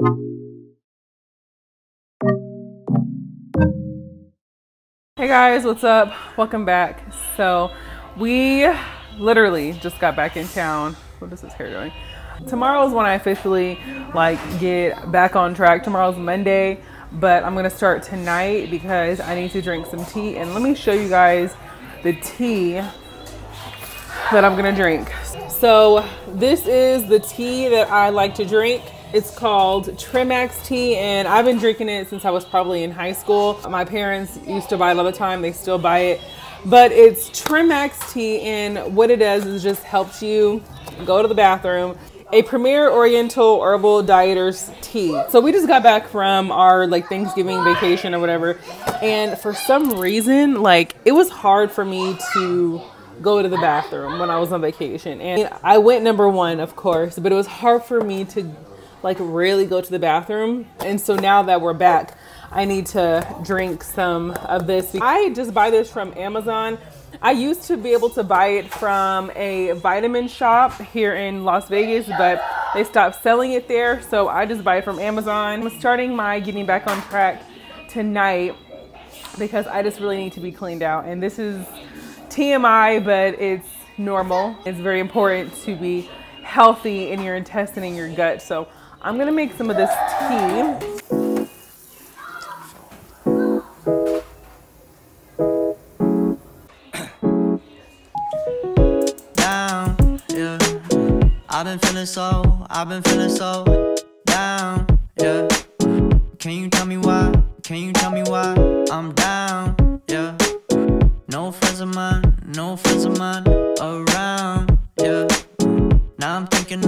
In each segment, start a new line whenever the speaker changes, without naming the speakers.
Hey guys, what's up? Welcome back. So we literally just got back in town. What is this hair doing? Tomorrow is when I officially get back on track. Tomorrow's Monday, but I'm gonna start tonight because I need to drink some tea. And let me show you guys the tea that I'm gonna drink. So this is the tea that I like to drink. It's called Trimax tea, and I've been drinking it since I was probably in high school. My parents used to buy it all the time. They still buy it, but it's Trimax tea, and what it does is just helps you go to the bathroom. A Premier Oriental Herbal Dieters tea. So we just got back from our Thanksgiving vacation or whatever, and for some reason it was hard for me to go to the bathroom when I was on vacation. And I went number one, of course, but it was hard for me to really go to the bathroom. And so now that we're back, I need to drink some of this. I just buy this from Amazon. I used to be able to buy it from a vitamin shop here in Las Vegas, but they stopped selling it there. So I just buy it from Amazon. I'm starting my getting back on track tonight because I just really need to be cleaned out. And this is TMI, but it's normal. It's very important to be healthy in your intestine and your gut. So I'm gonna make some of this tea.
Down, yeah. I've been feeling so down, yeah. Can you tell me why? Can you tell me why I'm down, yeah? No friends of mine around, yeah. Now I'm thinking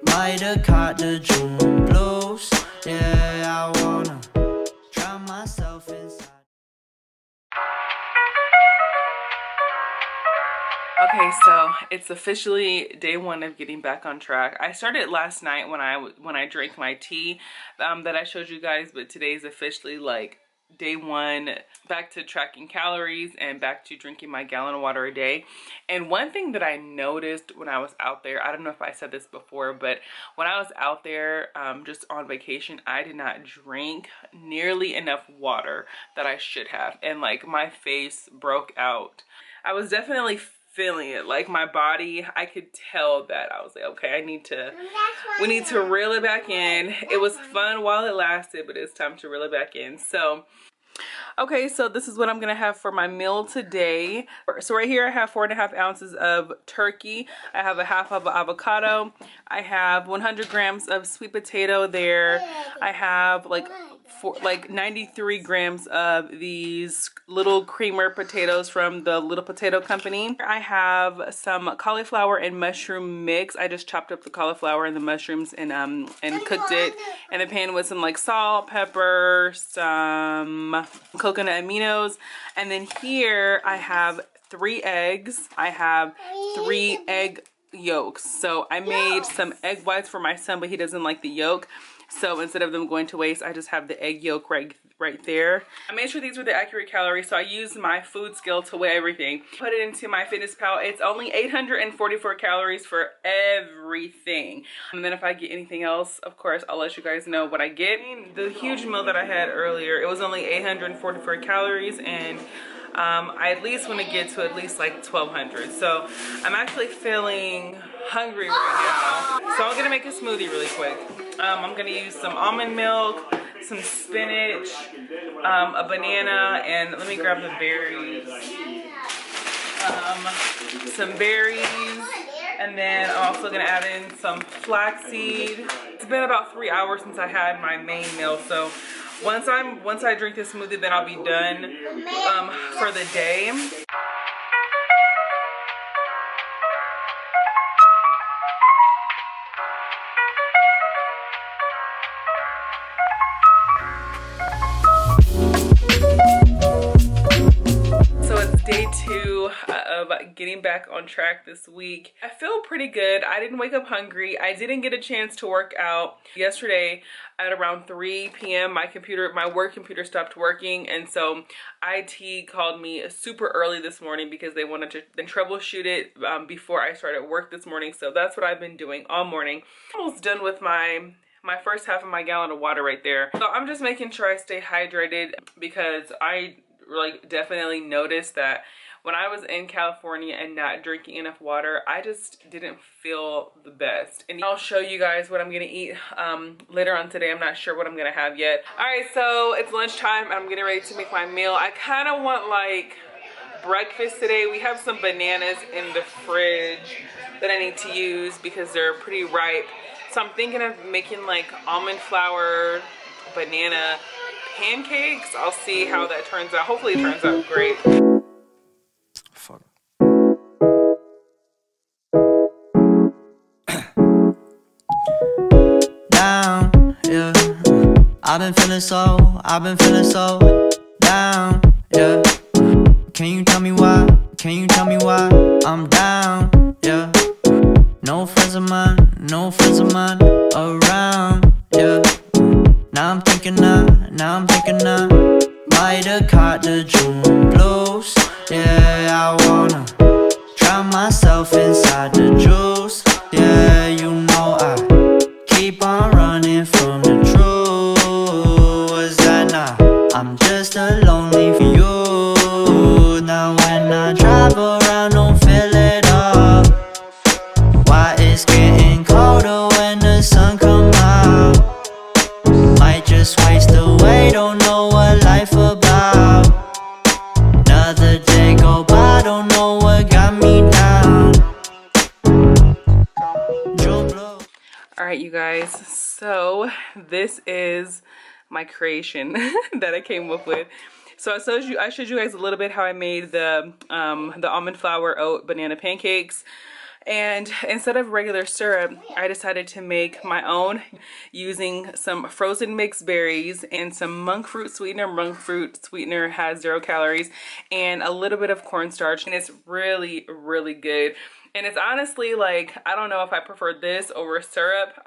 might have caught the June blues. Yeah, I wanna drown myself inside.
Okay, so it's officially day one of getting back on track. I started last night when I drank my tea that I showed you guys, but today's officially day one, back to tracking calories and back to drinking my gallon of water a day. And one thing that I noticed when I was out there, I don't know if I said this before, but when I was out there just on vacation, I did not drink nearly enough water that I should have. And my face broke out. I was definitely feeling it, my body, I could tell that. I was like, okay, we need to reel it back in. It was fun while it lasted, but it's time to reel it back in. So okay, so this is what I'm gonna have for my meal today. So right here I have 4.5 ounces of turkey. I have a half of avocado. I have 100 grams of sweet potato there. I have 93 grams of these little creamer potatoes from the Little Potato Company. I have some cauliflower and mushroom mix. I just chopped up the cauliflower and the mushrooms and cooked it in the pan with some salt, pepper, some coconut aminos. And then here I have 3 eggs. I have 3 egg yolks. So I made some egg whites for my son, but he doesn't like the yolk. So instead of them going to waste, I just have the egg yolk right there. I made sure these were the accurate calories, so I used my food scale to weigh everything. Put it into my FitnessPal. It's only 844 calories for everything. And then if I get anything else, of course, I'll let you guys know what I get. The huge meal that I had earlier, it was only 844 calories, and I at least want to get to at least 1,200. So I'm actually feeling hungry right now. So I'm gonna make a smoothie really quick. I'm gonna use some almond milk, some spinach, a banana, and let me grab the berries. Some berries, and then I'm also gonna add in some flaxseed. It's been about 3 hours since I had my main meal, so once I drink this smoothie, then I'll be done for the day. So it's day 2 of of getting back on track this week. I feel pretty good. I didn't wake up hungry. I didn't get a chance to work out. Yesterday at around 3 p.m. my work computer stopped working, and so IT called me super early this morning because they wanted to then troubleshoot it before I started work this morning. So that's what I've been doing all morning. Almost done with my first half of my gallon of water right there. So I'm just making sure I stay hydrated because I like definitely noticed that when I was in California and not drinking enough water, I just didn't feel the best. And I'll show you guys what I'm gonna eat later on today. I'm not sure what I'm gonna have yet. All right, so it's lunchtime and I'm getting ready to make my meal. I kind of want like breakfast today. We have some bananas in the fridge that I need to use because they're pretty ripe. So I'm thinking of making like almond flour, banana pancakes. I'll see how that turns out. Hopefully it turns out great.
Fuck. Down, yeah. I've been feeling so down, yeah. Can you tell me why? Can you tell me why I'm down, yeah. No friends of mine around, yeah. Now I'm thinking I might have caught the June blues. Yeah, I wanna drown myself inside the juice. Yeah, you know I keep on running from the truth. Was that not? I'm just a lonely for you. Now when I drive around, don't fill it up. Why it's getting colder when the sun come out? Might just waste away, don't know what life about. Another day go by, don't know what got me down.
All right, you guys, so this is my creation that I came up with. So I showed you guys a little bit how I made the almond flour oat banana pancakes. And instead of regular syrup, I decided to make my own using some frozen mixed berries and some monk fruit sweetener. Monk fruit sweetener has 0 calories and a little bit of cornstarch, and it's really, really good. And it's honestly like, I don't know if I prefer this over syrup.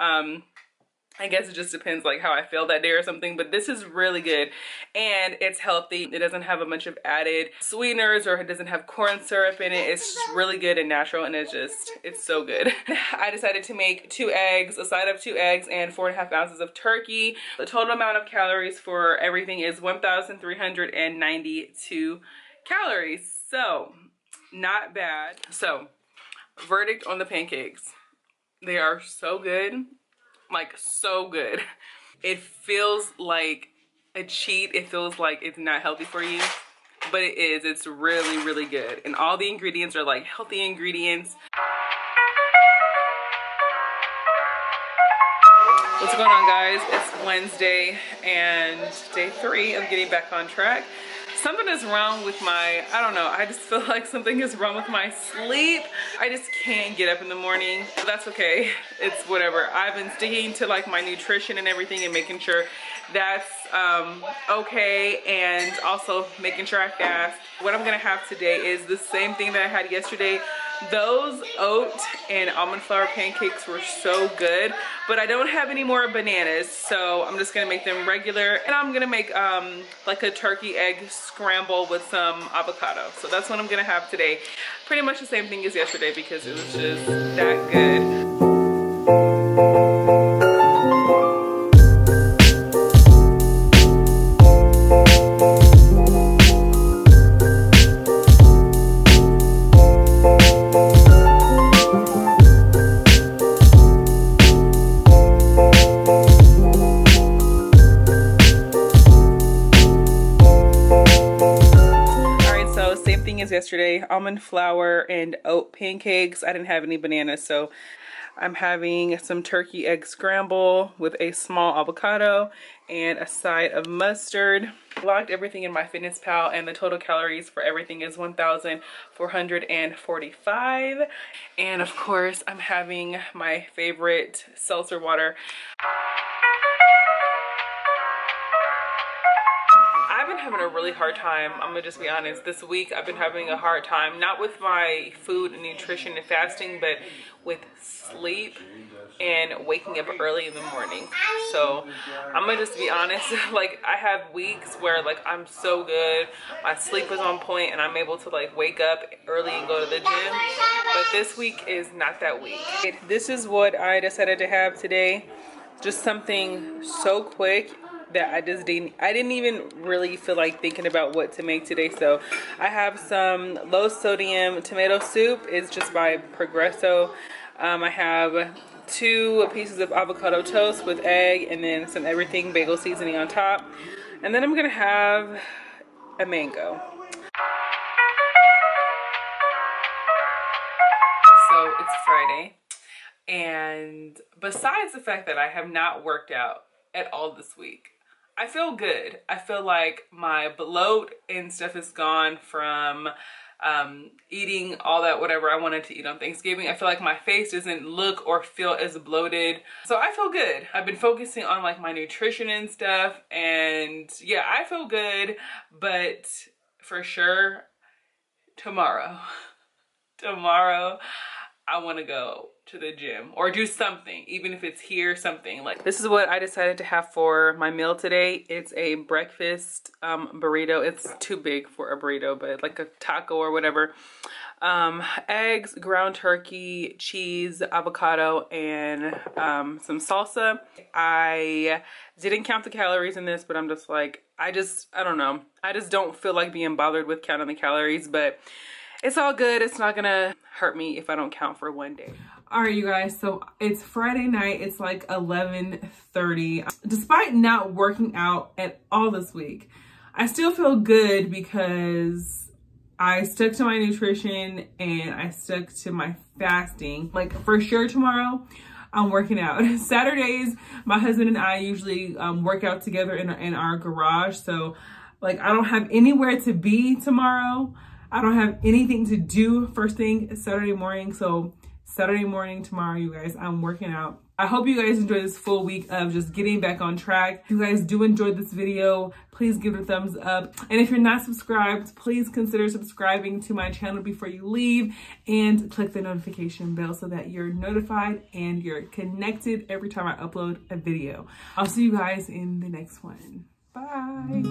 I guess it just depends like how I feel that day or something, but this is really good and it's healthy. It doesn't have a bunch of added sweeteners or it doesn't have corn syrup in it. It's just really good and natural, and it's so good. I decided to make 2 eggs, a side of 2 eggs and 4.5 ounces of turkey. The total amount of calories for everything is 1,392 calories. So not bad. So verdict on the pancakes. They are so good. Like so good. It feels like a cheat. It feels like it's not healthy for you, but it is. It's really, really good. And all the ingredients are like healthy ingredients. What's going on, guys? It's Wednesday and day 3 of getting back on track. Something is wrong with my, I don't know, I just feel like something is wrong with my sleep. I just can't get up in the morning, but that's okay. It's whatever. I've been sticking to like my nutrition and everything and making sure that's okay, and also making sure I fast. What I'm gonna have today is the same thing that I had yesterday. Those oat and almond flour pancakes were so good, but I don't have any more bananas, so I'm just gonna make them regular, and I'm gonna make like a turkey egg scramble with some avocado. So that's what I'm gonna have today. Pretty much the same thing as yesterday because it was just that good. Yesterday, almond flour and oat pancakes. I didn't have any bananas, so I'm having some turkey egg scramble with a small avocado and a side of mustard. Logged everything in MyFitnessPal, and the total calories for everything is 1,445. And of course, I'm having my favorite seltzer water. I've been having a really hard time. I'm gonna just be honest. This week I've been having a hard time, not with my food and nutrition and fasting, but with sleep and waking up early in the morning. So I'm gonna just be honest, like I have weeks where like I'm so good, my sleep is on point and I'm able to like wake up early and go to the gym, but this week is not that week. This is what I decided to have today. Just something so quick that I didn't even really feel like thinking about what to make today. So I have some low sodium tomato soup. It's just by Progresso. I have 2 pieces of avocado toast with egg and then some everything bagel seasoning on top. And then I'm gonna have a mango. So it's Friday, and besides the fact that I have not worked out at all this week, I feel good. I feel like my bloat and stuff is gone from eating all that whatever I wanted to eat on Thanksgiving. I feel like my face doesn't look or feel as bloated. So I feel good. I've been focusing on like my nutrition and stuff, and yeah, I feel good. But for sure, tomorrow I want to go to the gym or do something, even if it's here, something. Like, this is what I decided to have for my meal today. It's a breakfast burrito. It's too big for a burrito, but like a taco or whatever. Eggs, ground turkey, cheese, avocado, and some salsa. I didn't count the calories in this, but I'm just like, I don't know. I just don't feel like being bothered with counting the calories, but it's all good. It's not gonna hurt me if I don't count for one day. All right, you guys, so it's Friday night. It's like 11:30. Despite not working out at all this week, I still feel good because I stuck to my nutrition and I stuck to my fasting. Like, for sure tomorrow, I'm working out. Saturdays, my husband and I usually work out together in our garage. So like, I don't have anywhere to be tomorrow. I don't have anything to do first thing Saturday morning. So Saturday morning tomorrow, you guys, I'm working out. I hope you guys enjoy this full week of just getting back on track. If you guys do enjoy this video, please give it a thumbs up. And if you're not subscribed, please consider subscribing to my channel before you leave and click the notification bell so that you're notified and you're connected every time I upload a video. I'll see you guys in the next one. Bye.